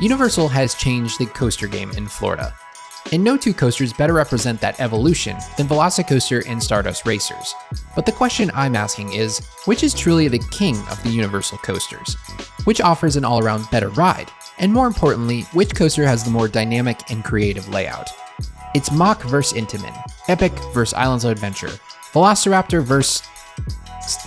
Universal has changed the coaster game in Florida. And no two coasters better represent that evolution than Velocicoaster and Stardust Racers. But the question I'm asking is, which is truly the king of the Universal coasters? Which offers an all-around better ride? And more importantly, which coaster has the more dynamic and creative layout? It's Mack vs Intamin, Epic vs Islands of Adventure, Velociraptor vs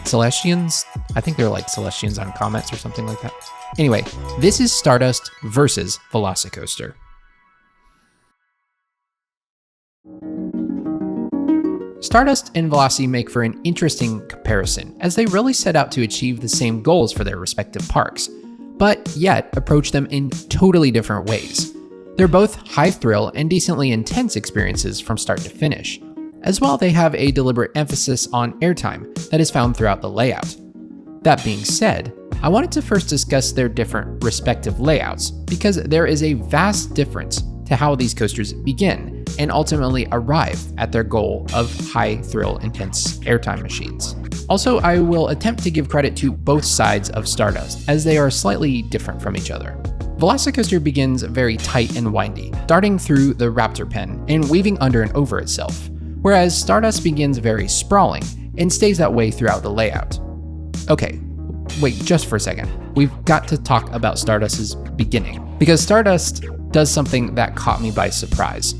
Celestians? I think they're like Celestians on Comets or something like that. Anyway, this is Stardust versus Velocicoaster. Stardust and Veloci make for an interesting comparison, as they really set out to achieve the same goals for their respective parks, but yet approach them in totally different ways. They're both high thrill and decently intense experiences from start to finish. As well, they have a deliberate emphasis on airtime that is found throughout the layout. That being said, I wanted to first discuss their different respective layouts, because there is a vast difference to how these coasters begin and ultimately arrive at their goal of high thrill intense airtime machines. Also, I will attempt to give credit to both sides of Stardust, as they are slightly different from each other. Velocicoaster begins very tight and windy, darting through the Raptor Pen and weaving under and over itself, whereas Stardust begins very sprawling and stays that way throughout the layout. Okay, wait just for a second. We've got to talk about Stardust's beginning, because Stardust does something that caught me by surprise.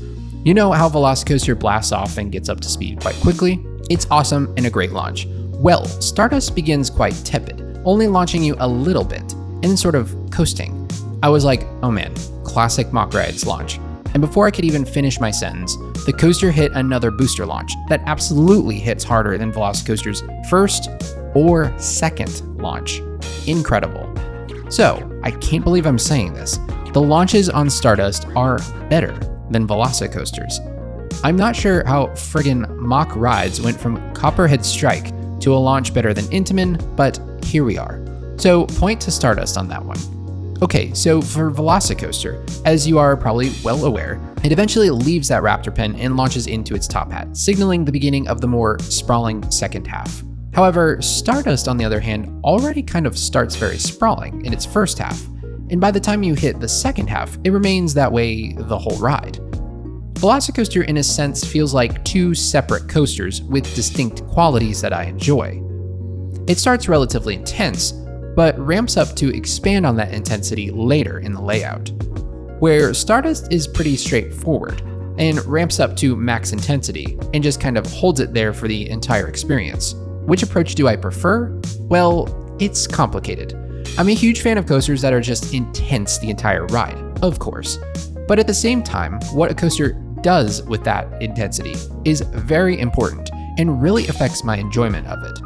You know how Velocicoaster blasts off and gets up to speed quite quickly? It's awesome and a great launch. Well, Stardust begins quite tepid, only launching you a little bit, and sort of coasting. I was like, oh man, classic Mack rides launch. And before I could even finish my sentence, the coaster hit another booster launch that absolutely hits harder than Velocicoaster's first or second launch. Incredible. So, I can't believe I'm saying this. The launches on Stardust are better than Velocicoaster's. I'm not sure how friggin' Mack rides went from Copperhead Strike to a launch better than Intamin, but here we are. So point to Stardust on that one. Okay, so for Velocicoaster, as you are probably well aware, it eventually leaves that Raptor Pen and launches into its top hat, signaling the beginning of the more sprawling second half. However, Stardust, on the other hand, already kind of starts very sprawling in its first half, and by the time you hit the second half, it remains that way the whole ride. Velocicoaster, in a sense, feels like two separate coasters with distinct qualities that I enjoy. It starts relatively intense, but ramps up to expand on that intensity later in the layout, where Stardust is pretty straightforward and ramps up to max intensity and just kind of holds it there for the entire experience. Which approach do I prefer? Well, it's complicated. I'm a huge fan of coasters that are just intense the entire ride, of course. But at the same time, what a coaster does with that intensity is very important and really affects my enjoyment of it.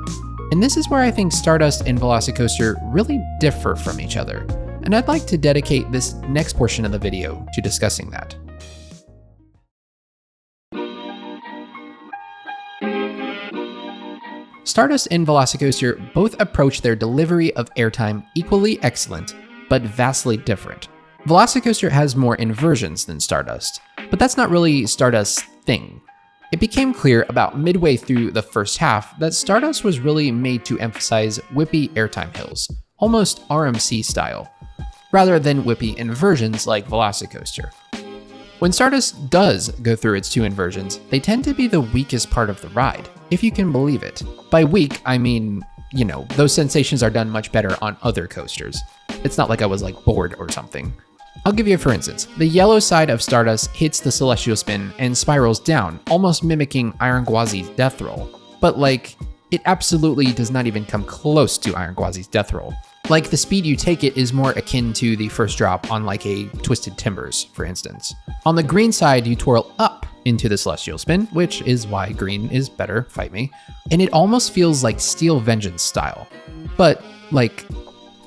And this is where I think Stardust and Velocicoaster really differ from each other, and I'd like to dedicate this next portion of the video to discussing that. Stardust and Velocicoaster both approach their delivery of airtime equally excellent, but vastly different. Velocicoaster has more inversions than Stardust, but that's not really Stardust's thing. It became clear about midway through the first half that Stardust was really made to emphasize whippy airtime hills, almost RMC style, rather than whippy inversions like Velocicoaster. When Stardust does go through its two inversions, they tend to be the weakest part of the ride, if you can believe it. By weak, I mean, you know, those sensations are done much better on other coasters. It's not like I was like bored or something. I'll give you a for instance. The yellow side of Stardust hits the Celestial Spin and spirals down, almost mimicking Iron Gwazi's death roll. But like, it absolutely does not even come close to Iron Gwazi's death roll. Like, the speed you take it is more akin to the first drop on like a Twisted Timbers, for instance. On the green side, you twirl up into the Celestial Spin, which is why green is better, fight me. And it almost feels like Steel Vengeance style. But like,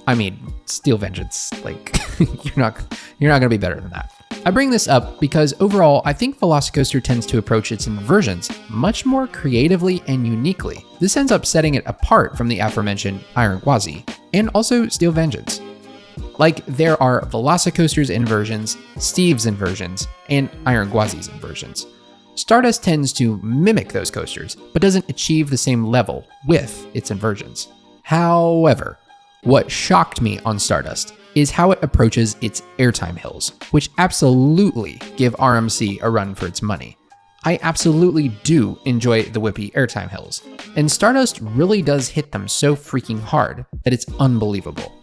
I mean, Steel Vengeance, like, you're not gonna be better than that. I bring this up because overall, I think Velocicoaster tends to approach its inversions much more creatively and uniquely. This ends up setting it apart from the aforementioned Iron Gwazi, and also Steel Vengeance. Like, there are Velocicoaster's inversions, Steve's inversions, and Iron Gwazi's inversions. Stardust tends to mimic those coasters, but doesn't achieve the same level with its inversions. However, what shocked me on Stardust is how it approaches its airtime hills, which absolutely give RMC a run for its money. I absolutely do enjoy the whippy airtime hills, and Stardust really does hit them so freaking hard that it's unbelievable.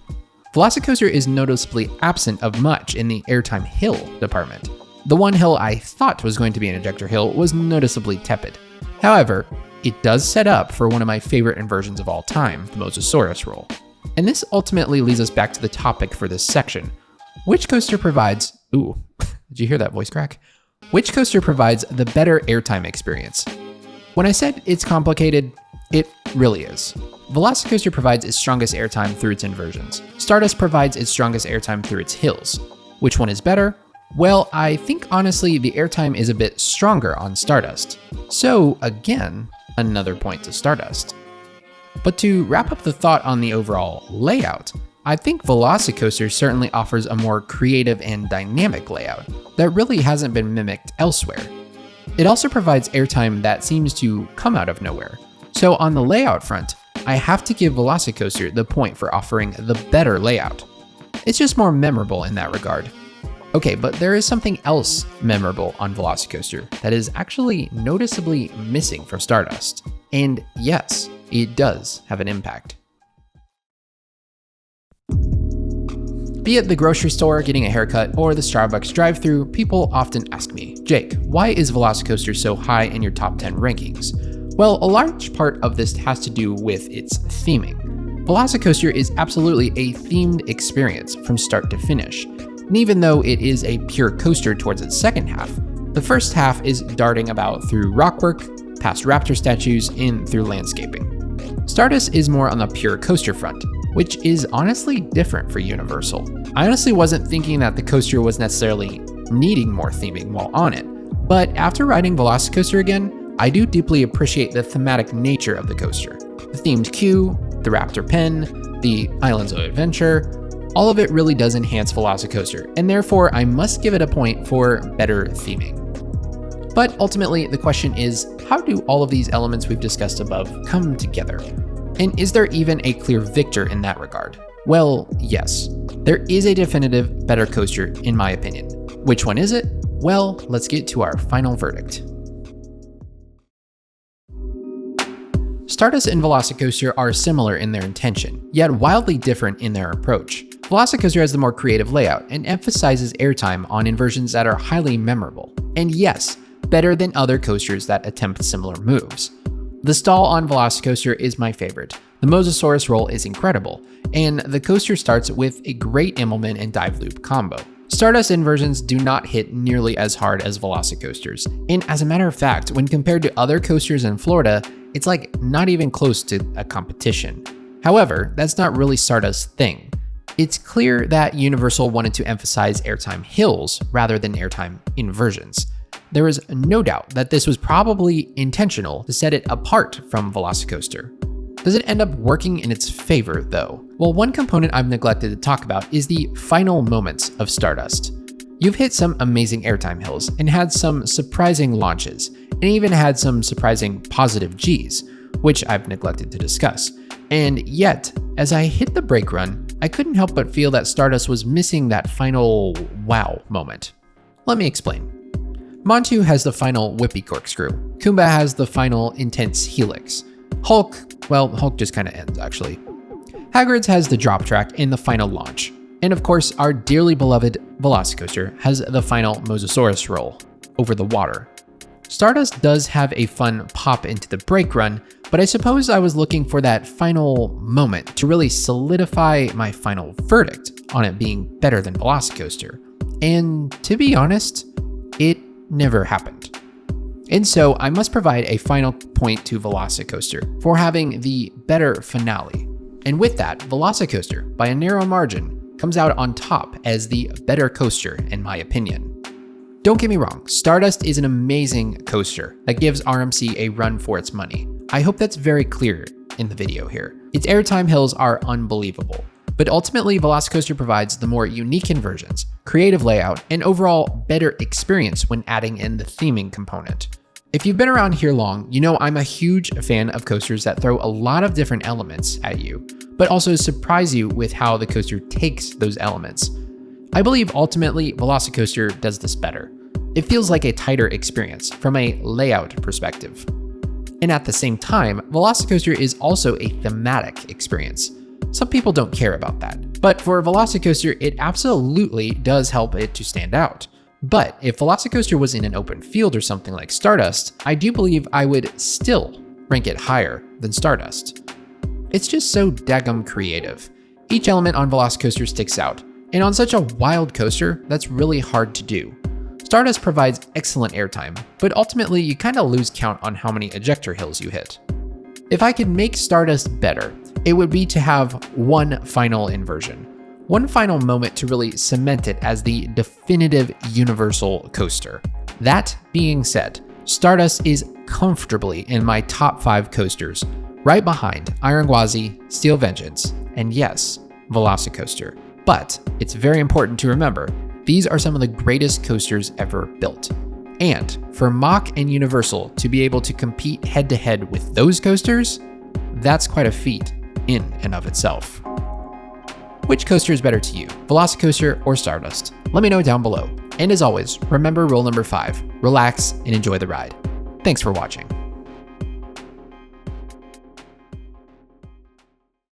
Velocicoaster is noticeably absent of much in the airtime hill department. The one hill I thought was going to be an ejector hill was noticeably tepid. However, it does set up for one of my favorite inversions of all time, the Mosasaurus Roll. And this ultimately leads us back to the topic for this section. Which coaster provides, ooh, did you hear that voice crack? Which coaster provides the better airtime experience? When I said it's complicated, it really is. Velocicoaster provides its strongest airtime through its inversions. Stardust provides its strongest airtime through its hills. Which one is better? Well, I think honestly the airtime is a bit stronger on Stardust. So again, another point to Stardust. But to wrap up the thought on the overall layout, I think Velocicoaster certainly offers a more creative and dynamic layout that really hasn't been mimicked elsewhere. It also provides airtime that seems to come out of nowhere. So on the layout front, I have to give Velocicoaster the point for offering the better layout. It's just more memorable in that regard. Okay, but there is something else memorable on Velocicoaster that is actually noticeably missing from Stardust. And yes, it does have an impact. Be it the grocery store, getting a haircut, or the Starbucks drive-thru, people often ask me, Jake, why is Velocicoaster so high in your top 10 rankings? Well, a large part of this has to do with its theming. Velocicoaster is absolutely a themed experience from start to finish. And even though it is a pure coaster towards its second half, the first half is darting about through rockwork, past raptor statues, and through landscaping. Stardust is more on the pure coaster front, which is honestly different for Universal. I honestly wasn't thinking that the coaster was necessarily needing more theming while on it, but after riding Velocicoaster again, I do deeply appreciate the thematic nature of the coaster. The themed queue, the Raptor Pen, the Islands of Adventure, all of it really does enhance Velocicoaster, and therefore I must give it a point for better theming. But ultimately, the question is, how do all of these elements we've discussed above come together? And is there even a clear victor in that regard? Well, yes. There is a definitive better coaster in my opinion. Which one is it? Well, let's get to our final verdict. Stardust and Velocicoaster are similar in their intention, yet wildly different in their approach. Velocicoaster has the more creative layout and emphasizes airtime on inversions that are highly memorable. And yes, better than other coasters that attempt similar moves. The stall on Velocicoaster is my favorite. The Mosasaurus Roll is incredible, and the coaster starts with a great Immelman and dive loop combo. Stardust inversions do not hit nearly as hard as Velocicoaster's, and as a matter of fact, when compared to other coasters in Florida, it's like not even close to a competition. However, that's not really Stardust's thing. It's clear that Universal wanted to emphasize airtime hills rather than airtime inversions. There is no doubt that this was probably intentional to set it apart from Velocicoaster. Does it end up working in its favor though? Well, one component I've neglected to talk about is the final moments of Stardust. You've hit some amazing airtime hills and had some surprising launches, and even had some surprising positive Gs, which I've neglected to discuss. And yet, as I hit the brake run, I couldn't help but feel that Stardust was missing that final wow moment. Let me explain. Montu has the final whippy corkscrew. Kumba has the final intense helix. Hulk just kind of ends actually. Hagrid's has the drop track in the final launch. And of course, our dearly beloved Velocicoaster has the final Mosasaurus Roll over the water. Stardust does have a fun pop into the brake run, but I suppose I was looking for that final moment to really solidify my final verdict on it being better than Velocicoaster. And to be honest, it never happened. And so I must provide a final point to Velocicoaster for having the better finale. And with that, Velocicoaster, by a narrow margin, comes out on top as the better coaster in my opinion. Don't get me wrong, Stardust is an amazing coaster that gives RMC a run for its money. I hope that's very clear in the video here. Its airtime hills are unbelievable, but ultimately Velocicoaster provides the more unique inversions, creative layout, and overall better experience when adding in the theming component. If you've been around here long, you know I'm a huge fan of coasters that throw a lot of different elements at you, but also surprise you with how the coaster takes those elements. I believe ultimately Velocicoaster does this better. It feels like a tighter experience from a layout perspective. And at the same time, Velocicoaster is also a thematic experience. Some people don't care about that, but for Velocicoaster, it absolutely does help it to stand out. But if Velocicoaster was in an open field or something like Stardust, I do believe I would still rank it higher than Stardust. It's just so daggum creative. Each element on Velocicoaster sticks out, and on such a wild coaster, that's really hard to do. Stardust provides excellent airtime, but ultimately you kinda lose count on how many ejector hills you hit. If I could make Stardust better, it would be to have one final inversion. One final moment to really cement it as the definitive universal coaster. That being said, Stardust is comfortably in my top 5 coasters, right behind Iron Gwazi, Steel Vengeance, and yes, Velocicoaster. But it's very important to remember, these are some of the greatest coasters ever built. And for Mack and Universal to be able to compete head-to-head with those coasters, that's quite a feat in and of itself. Which coaster is better to you, Velocicoaster or Stardust? Let me know down below. And as always, remember rule number 5, relax and enjoy the ride. Thanks for watching.